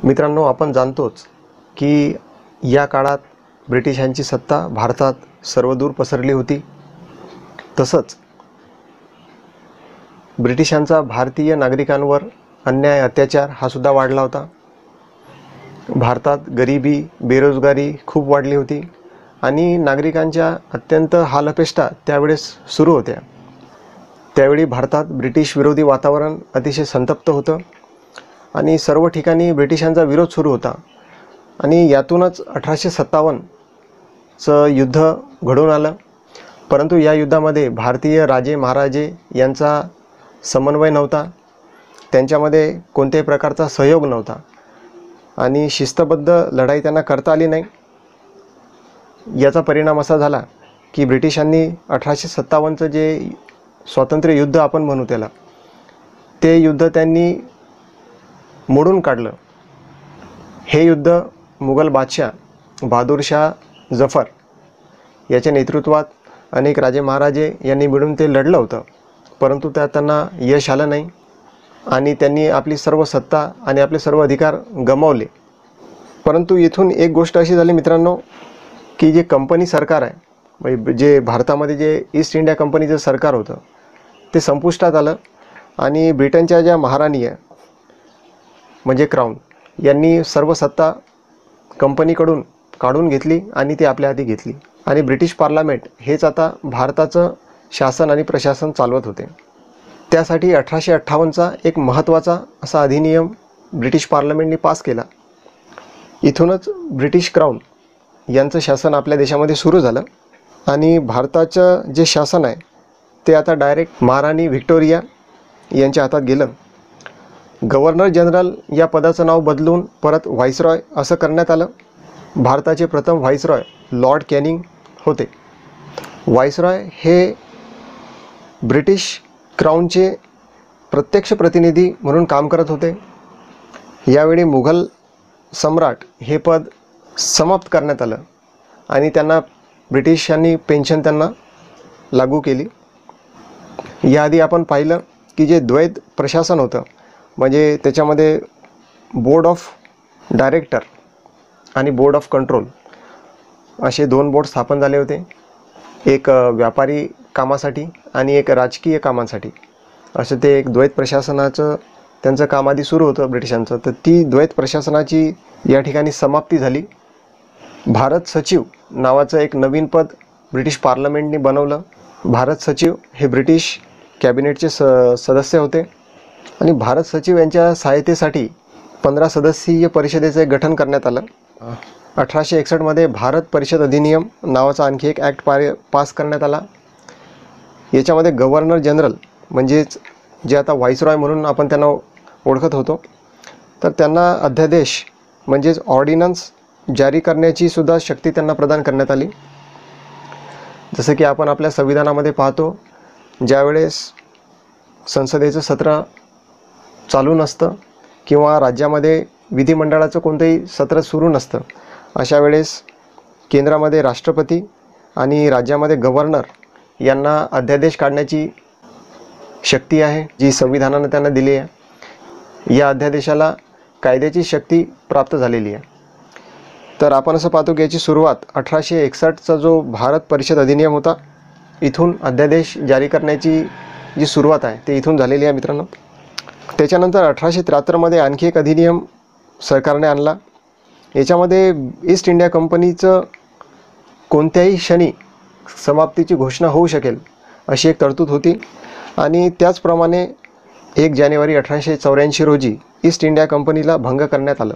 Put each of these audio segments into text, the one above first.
मित्रांनो, आपण जाणतोच की या काळात ब्रिटिशांची सत्ता भारतात सर्वदूर पसरली होती। तसंच ब्रिटिशांचा भारतीय नागरिकांवर अन्याय अत्याचार हा सुद्धा वाढला होता। भारतात गरिबी बेरोजगारी खूप वाढली होती आणि नागरिकांच्या अत्यंत हालअपेष्टा त्यावेळेस सुरू होत्या। त्यावेळी भारतात ब्रिटिश विरोधी वातावरण अतिशय संतप्त होतं आणि सर्व ठिकाणी ब्रिटिशांचा विरोध सुरू होता आणि यातूनच 1857चं युद्ध घडून आलं। परंतु या युद्धामध्ये भारतीय राजे महाराजे यांचा समन्वय नव्हता, त्यांच्यामध्ये कोणत्याही प्रकारचा सहयोग नव्हता आणि शिस्तबद्ध लढाई त्यांना करता आली नाही। याचा परिणाम असा झाला की ब्रिटिशांनी 1857चं जे स्वातंत्र्य युद्ध आपण म्हणू त्याला, ते युद्ध त्यांनी मोडून काढलं। हे युद्ध मुघल बादशाह बहादूर शाह जफर याच्या नेतृत्वात अनेक राजे महाराजे यांनी मिळून ते लढलं होतं, परंतु त्यात त्यांना यश आलं नाही आणि त्यांनी आपली सर्व सत्ता आणि आपले सर्व अधिकार गमावले। परंतु इथून एक गोष्ट अशी झाली मित्रांनो, की जे कंपनी सरकार आहे, म्हणजे जे भारतामध्ये जे ईस्ट इंडिया कंपनीचं सरकार होतं ते संपुष्टात आलं आणि ब्रिटनच्या ज्या महाराणी आहे म्हणजे क्राऊन यांनी सर्व सत्ता कंपनीकडून काढून घेतली आणि ती आपल्या हाती घेतली आणि ब्रिटिश पार्लमेंट हेच आता भारताचं शासन आणि प्रशासन चालवत होते। त्यासाठी 1858चा एक महत्त्वाचा असा अधिनियम ब्रिटिश पार्लमेंटने पास केला। इथूनच ब्रिटिश क्राऊन यांचं शासन आपल्या देशामध्ये सुरू झालं आणि भारताचं जे शासन आहे ते आता डायरेक्ट महाराणी व्हिक्टोरिया यांच्या हातात गेलं। गव्हर्नर जनरल या पदाचं नाव बदलून परत व्हाईसरॉय असं करण्यात आलं। भारताचे प्रथम व्हाईसरॉय लॉर्ड कॅनिंग होते। व्हाईसरॉय हे ब्रिटिश क्राऊनचे प्रत्यक्ष प्रतिनिधी म्हणून काम करत होते। यावेळी मुघल सम्राट हे पद समाप्त करण्यात आलं आणि त्यांना ब्रिटिशांनी पेन्शन त्यांना लागू केली। याआधी आपण पाहिलं की जे द्वैत प्रशासन होतं, म्हणजे त्याच्यामध्ये बोर्ड ऑफ डायरेक्टर आणि बोर्ड ऑफ कंट्रोल असे दोन बोर्ड स्थापन झाले होते, एक व्यापारी कामासाठी आणि एक राजकीय कामांसाठी। असं ते एक द्वैत प्रशासनाचं त्यांचं काम आधी सुरू होतं ब्रिटिशांचं, तर ती द्वैत प्रशासनाची या ठिकाणी समाप्ती झाली। भारत सचिव नावाचं एक नवीन पद ब्रिटिश पार्लमेंटने बनवलं। भारत सचिव हे ब्रिटिश कॅबिनेटचे सदस्य होते आणि भारत सचिव यांच्या सहायतेसाठी 15 सदस्यीय परिषदेचे गठन करण्यात आलं। 1861मध्ये भारत परिषद अधिनियम नावाचा आणखी एक ॲक्ट पास करण्यात आला। याच्यामध्ये गव्हर्नर जनरल म्हणजेच जे आता व्हाईसरॉय म्हणून आपण त्यांना ओळखत होतो, तर त्यांना अध्यादेश म्हणजेच ऑर्डिनन्स जारी करण्याची सुद्धा शक्ती त्यांना प्रदान करण्यात आली। जसं की आपण आपल्या संविधानामध्ये पाहतो, ज्यावेळेस संसदेचं सत्र चालू नसतं किंवा राज्यामध्ये विधिमंडळाचं कोणतंही सत्र सुरू नसतं, अशा वेळेस केंद्रामध्ये राष्ट्रपती आणि राज्यामध्ये गव्हर्नर यांना अध्यादेश काढण्याची शक्ती आहे, जी संविधानानं त्यांना दिली आहे। या अध्यादेशाला कायद्याची शक्ती प्राप्त झालेली आहे। तर आपण असं पाहतो की याची सुरुवात 1861चा जो भारत परिषद अधिनियम होता, इथून अध्यादेश जारी करण्याची जी सुरुवात आहे ते इथून झालेली आहे मित्रांनो। त्याच्यानंतर 1873मध्ये आणखी एक अधिनियम सरकारने आणला। याच्यामध्ये ईस्ट इंडिया कंपनीचं कोणत्याही क्षणी समाप्तीची घोषणा होऊ शकेल अशी एक तरतूद होती आणि त्याचप्रमाणे 1 जानेवारी 1884 रोजी ईस्ट इंडिया कंपनीला भंग करण्यात आलं।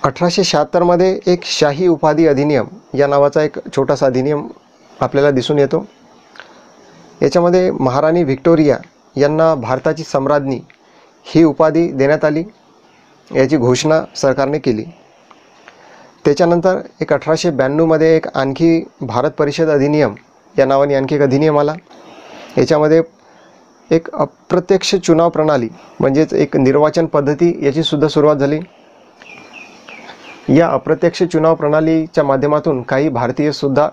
1876मध्ये एक शाही उपाधी अधिनियम या नावाचा एक छोटासा अधिनियम आपल्याला दिसून येतो। याच्यामध्ये महाराणी व्हिक्टोरिया यांना भारताची सम्राज्ञी ही उपाधी देण्यात आली, याची घोषणा सरकारने केली। त्याच्यानंतर एक 1892मध्ये एक आणखी भारत परिषद अधिनियम या नावाने आणखी एक अधिनियम आला। याच्यामध्ये एक अप्रत्यक्ष चुनाव प्रणाली म्हणजेच एक निर्वाचन पद्धती याची सुद्धा सुरुवात झाली। या अप्रत्यक्ष चुनाव प्रणालीच्या माध्यमातून काही भारतीय सुद्धा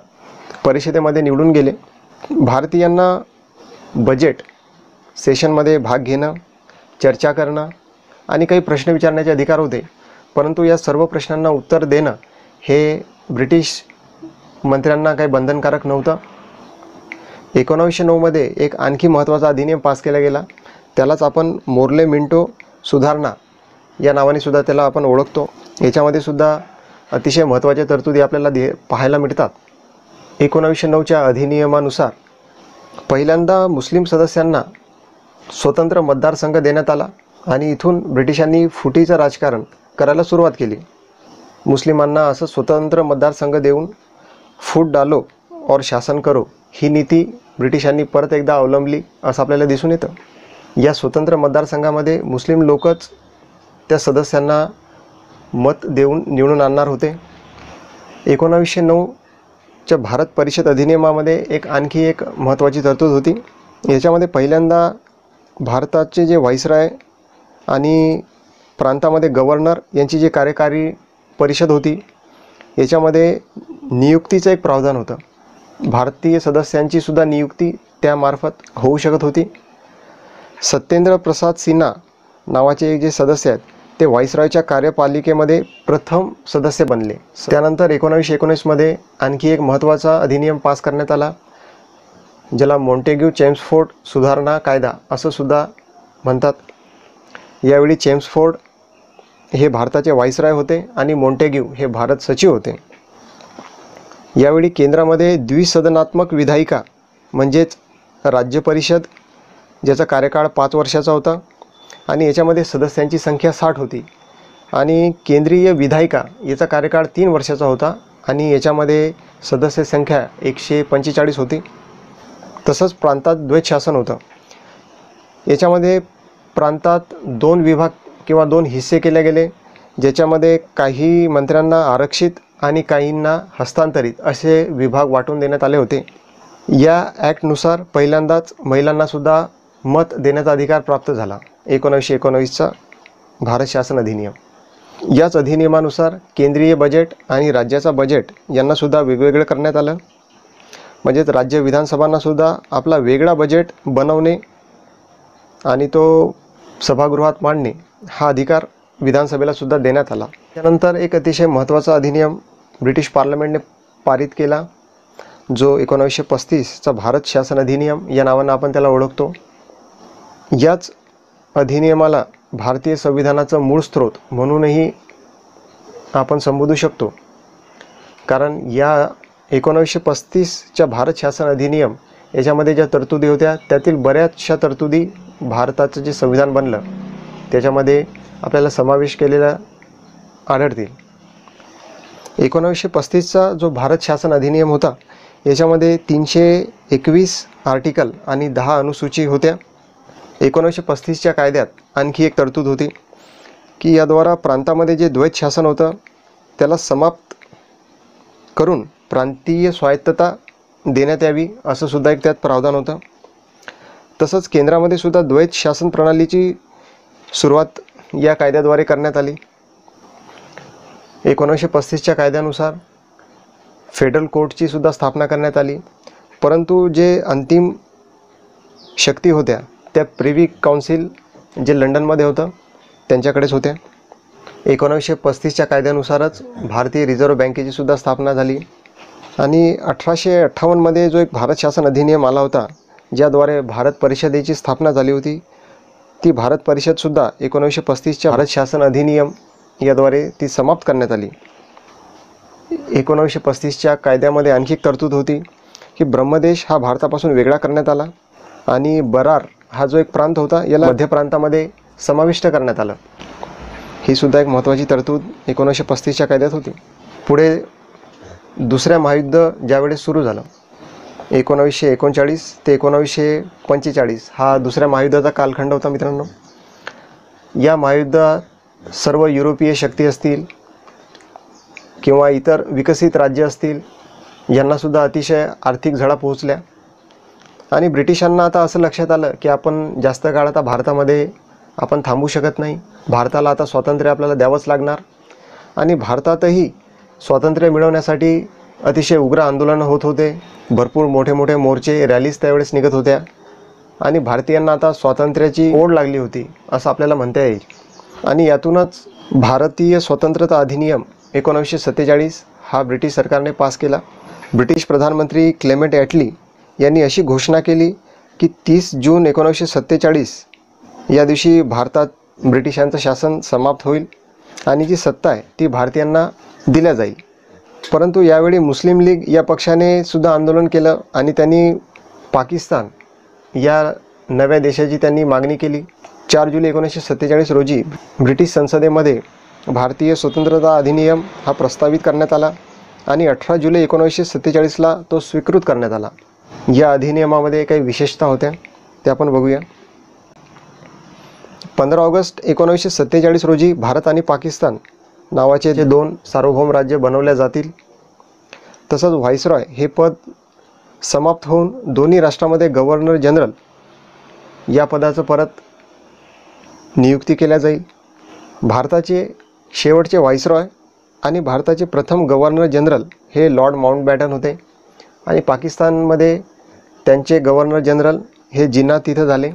परिषदेमध्ये निवडून गेले। भारतीयांना बजेट सेशनमध्ये भाग घेणं, चर्चा करणं आणि काही प्रश्न विचारण्याचे अधिकार होते, परंतु या सर्व प्रश्नांना उत्तर देणं हे ब्रिटिश मंत्र्यांना काही बंधनकारक नव्हतं. 1909 मध्ये एक आणखी महत्त्वाचा अधिनियम पास केला गेला. त्यालाच आपण मोर्ले मिंटो सुधारणा या नावाने सुद्धा त्याला आपण ओळखतो. याच्यामध्ये सुद्धा अतिशय महत्त्वाच्या तरतुदी आपल्याला पाहायला मिळतात. 1909च्या अधिनियमानुसार पहिल्यांदा मुस्लिम सदस्यांना स्वतंत्र मतदारसंघ देण्यात आला आणि इथून ब्रिटिशांनी फुटीचं राजकारण करायला सुरुवात केली. मुस्लिमांना असं स्वतंत्र मतदारसंघ देऊन फूट डालो और शासन करो ही नीती ब्रिटिशांनी परत एकदा अवलंबली असं आपल्याला दिसून येतं. या स्वतंत्र मतदारसंघामध्ये मुस्लिम लोकच त्या सदस्यांना मत देऊन निवडून आणणार होते. 1909च्या भारत परिषद अधिनियमामध्ये आणखी एक महत्त्वाची तरतूद होती. याच्यामध्ये पहिल्यांदा भारताचे जे व्हाईसराय आणि प्रांतामध्ये गव्हर्नर यांची जी कार्यकारी परिषद होती, याच्यामध्ये नियुक्तीचं एक प्रावधान होतं. भारतीय सदस्यांची सुद्धा नियुक्ती त्यामार्फत होऊ शकत होती. सत्येंद्र प्रसाद सिन्हा नावाचे जे सदस्य आहेत ते व्हाईसरॉयच्या कार्यपालिकेमध्ये प्रथम सदस्य बनले. त्यानंतर 1919मध्ये आणखी एक महत्त्वाचा अधिनियम पास करण्यात आला, ज्याला मॉन्टेग्यू चेम्सफोर्ड सुधारणा कायदा असं सुद्धा म्हणतात. यावेळी चेम्सफोर्ड हे भारताचे व्हाईसरॉय होते आणि मॉन्टेग्यू हे भारत सचिव होते. यावेळी केंद्रामध्ये द्विसदनात्मक विधायिका म्हणजेच राज्य परिषद, ज्याचा कार्यकाळ 5 वर्षाचा होता आणि याच्यामध्ये सदस्यांची संख्या 60 होती, आणि केंद्रीय विधायिका याचा कार्यकाळ 3 वर्षाचा होता आणि याच्यामध्ये सदस्य संख्या 145 होती. तसंच प्रांतात द्वैत शासन होतं. याच्यामध्ये प्रांतात 2 विभाग किंवा 2 हिस्से केले गेले, ज्याच्यामध्ये काही मंत्र्यांना आरक्षित आणि काहींना हस्तांतरित असे विभाग वाटून देण्यात आले होते. या ॲक्टनुसार पहिल्यांदाच महिलांनासुद्धा मत देण्याचा अधिकार प्राप्त झाला. 1919चा भारत शासन अधिनियम. याच अधिनियमानुसार केंद्रीय बजेट आणि राज्याचा बजेट यांनासुद्धा वेगवेगळं करण्यात आलं. म्हणजेच राज्य विधानसभांनासुद्धा आपला वेगळा बजेट बनवणे आणि तो सभागृहात मांडणे हा अधिकार विधानसभेला सुद्धा देण्यात आला. त्यानंतर एक अतिशय महत्त्वाचा अधिनियम ब्रिटिश पार्लमेंटने पारित केला, जो 1935चा भारत शासन अधिनियम या नावानं आपण त्याला ओळखतो. याच अधिनियमाला भारतीय संविधानाचं मूळ स्रोत म्हणूनही आपण संबोधू शकतो, कारण या 1935च्या भारत शासन अधिनियम याच्यामध्ये ज्या तरतुदी होत्या त्यातील बऱ्याचशा तरतुदी भारताचं जे संविधान बनलं त्याच्यामध्ये आपल्याला समावेश केलेला आढळतील. 1935चा जो भारत शासन अधिनियम होता याच्यामध्ये 321 आर्टिकल आणि 10 अनुसूची होत्या. 1935च्या कायद्यात आणखी एक तरतूद होती की याद्वारा प्रांतामध्ये जे द्वैत शासन होतं त्याला समाप्त करून प्रांतीय स्वायत्तता देण्यात यावी असं सुद्धा एक त्यात प्रावधान होतं. तसंच केंद्रामध्ये सुद्धा द्वैत शासन प्रणालीची सुरुवात या कायद्याद्वारे करण्यात आली. 1935च्या कायद्यानुसार फेडरल कोर्टची सुद्धा स्थापना करण्यात आली, परंतु जे अंतिम शक्ती होत्या त्या प्रिव्ही काउन्सिल जे लंडनमध्ये होतं त्यांच्याकडेच होत्या. 1935च्या कायद्यानुसारच भारतीय रिझर्व्ह बँकेची सुद्धा स्थापना झाली आणि 1858मध्ये जो एक भारत शासन अधिनियम आला होता ज्याद्वारे भारत परिषदेची स्थापना झाली होती, ती भारत परिषदसुद्धा 1935च्या भारत शासन अधिनियम याद्वारे ती समाप्त करण्यात आली. 1935च्या कायद्यामध्ये आणखी एक तरतूद होती की ब्रह्मदेश हा भारतापासून वेगळा करण्यात आला आणि बरार हा जो एक प्रांत होता याला मध्य प्रांतामध्ये समाविष्ट करण्यात आलं. ही सुद्धा एक महत्त्वाची तरतूद 1935च्या कायद्यात होती. पुढे दुसऱ्या महायुद्ध ज्यावेळेस सुरू झालं 1939 ते 1945 हा दुसऱ्या महायुद्धाचा कालखंड होता मित्रांनो. या महायुद्धात सर्व युरोपीय शक्ती असतील किंवा इतर विकसित राज्य असतील यांनासुद्धा अतिशय आर्थिक झळा पोहोचल्या आणि ब्रिटिशांना आता असं लक्षात आलं की आपण जास्त काळ आता भारतामध्ये आपण थांबू शकत नाही. भारताला आता स्वातंत्र्य आपल्याला द्यावंच लागणार आणि भारतातही स्वातंत्र्य मिळवण्यासाठी अतिशय उग्र आंदोलनं होत होते. भरपूर मोठे मोठे मोर्चे रॅलीज त्यावेळेस निघत होत्या आणि भारतीयांना आता स्वातंत्र्याची ओढ लागली होती असं आपल्याला म्हणता येईल. आणि यातूनच भारतीय स्वतंत्रता अधिनियम 1947 हा ब्रिटिश सरकारने पास केला. ब्रिटिश प्रधानमंत्री क्लेमेंट ॲटली यांनी अशी घोषणा केली की 30 जून 1947 या दिवशी भारतात ब्रिटिशांचं शासन समाप्त होईल आणि जी सत्ता आहे ती भारतीयांना दिल्या जाईल. परंतु यावेळी मुस्लिम लीग या पक्षाने सुद्धा आंदोलन केलं आणि त्यांनी पाकिस्तान या नव्या देशाची त्यांनी मागणी केली. 4 जुलै 1947 रोजी ब्रिटिश संसदेमध्ये भारतीय स्वतंत्रता अधिनियम हा प्रस्तावित करण्यात आला आणि 18 जुलै 1947ला तो स्वीकृत करण्यात आला. या अधिनियमामध्ये काही विशेषता होत्या त्या आपण बघूया. 15 ऑगस्ट 1947 रोजी भारत आणि पाकिस्तान नावाचे जे 2 सार्वभौम राज्य बनवल्या जातील. तसंच व्हाईसरॉय हे पद समाप्त होऊन दोन्ही राष्ट्रामध्ये गव्हर्नर जनरल या पदाचं परत नियुक्ती केल्या जाईल. भारताचे शेवटचे व्हाईसरॉय आणि भारताचे प्रथम गव्हर्नर जनरल हे लॉर्ड माउंटबॅटन होते आणि पाकिस्तानमध्ये त्यांचे गव्हर्नर जनरल हे जिन्ना तिथं झाले.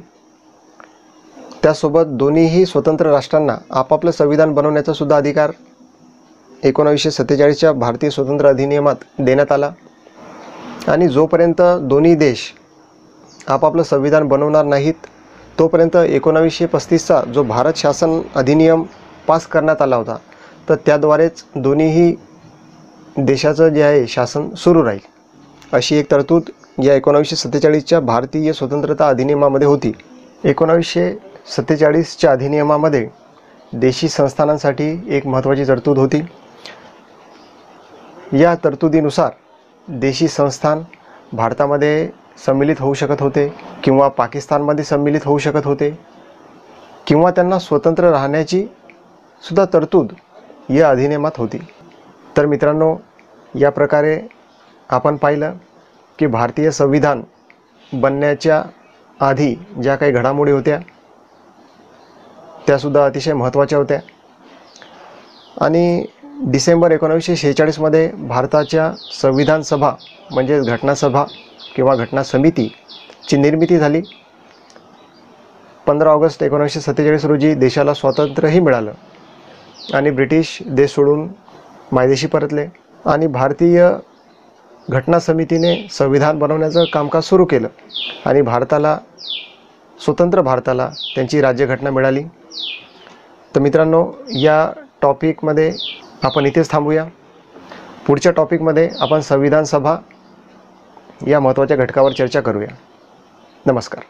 त्यासोबत दोन्हीही स्वतंत्र राष्ट्रांना आपापलं संविधान बनवण्याचा सुद्धा अधिकार 1947च्या भारतीय स्वतंत्र अधिनियमात देण्यात आला. आणि जोपर्यंत दोन्ही देश आपापलं संविधान बनवणार नाहीत तोपर्यंत 1935चा जो भारत शासन अधिनियम पास करण्यात आला होता तर त्याद्वारेच दोन्हीही देशाचं जे आहे शासन सुरू राहील अशी एक तरतूद या 1947च्या भारतीय स्वतंत्रता अधिनियमामध्ये होती. 1947च्या अधिनियमामध्ये देशी संस्थानांसाठी एक महत्त्वाची तरतूद होती. या तरतुदीनुसार देशी संस्थान भारतामध्ये सम्मिलित होऊ शकत होते किंवा पाकिस्तानमध्ये सम्मिलित होऊ शकत होते किंवा त्यांना स्वतंत्र राहण्याची सुद्धा तरतूद या अधिनियमात होती. तर मित्रांनो, या प्रकारे आपण पाहिलं की भारतीय संविधान बनण्याच्या आधी ज्या काही घडामोडी होत्या त्यासुद्धा अतिशय महत्त्वाच्या होत्या. आणि डिसेंबर 1946मध्ये भारताच्या संविधान सभा म्हणजेच घटनासभा किंवा घटना समितीची निर्मिती झाली. 15 ऑगस्ट 1947 रोजी देशाला स्वातंत्र्यही मिळालं आणि ब्रिटिश देश सोडून मायदेशी परतले आणि भारतीय घटना समितीने संविधान बनवण्याचं कामकाज सुरू केलं आणि स्वतंत्र भारताला त्यांची राज्यघटना मिळाली. तर मित्रांनो, या टॉपिकमध्ये आपण इथेच थांबूया. पुढच्या टॉपिकमध्ये आपण संविधान सभा या महत्त्वाच्या घटकावर चर्चा करूया. नमस्कार.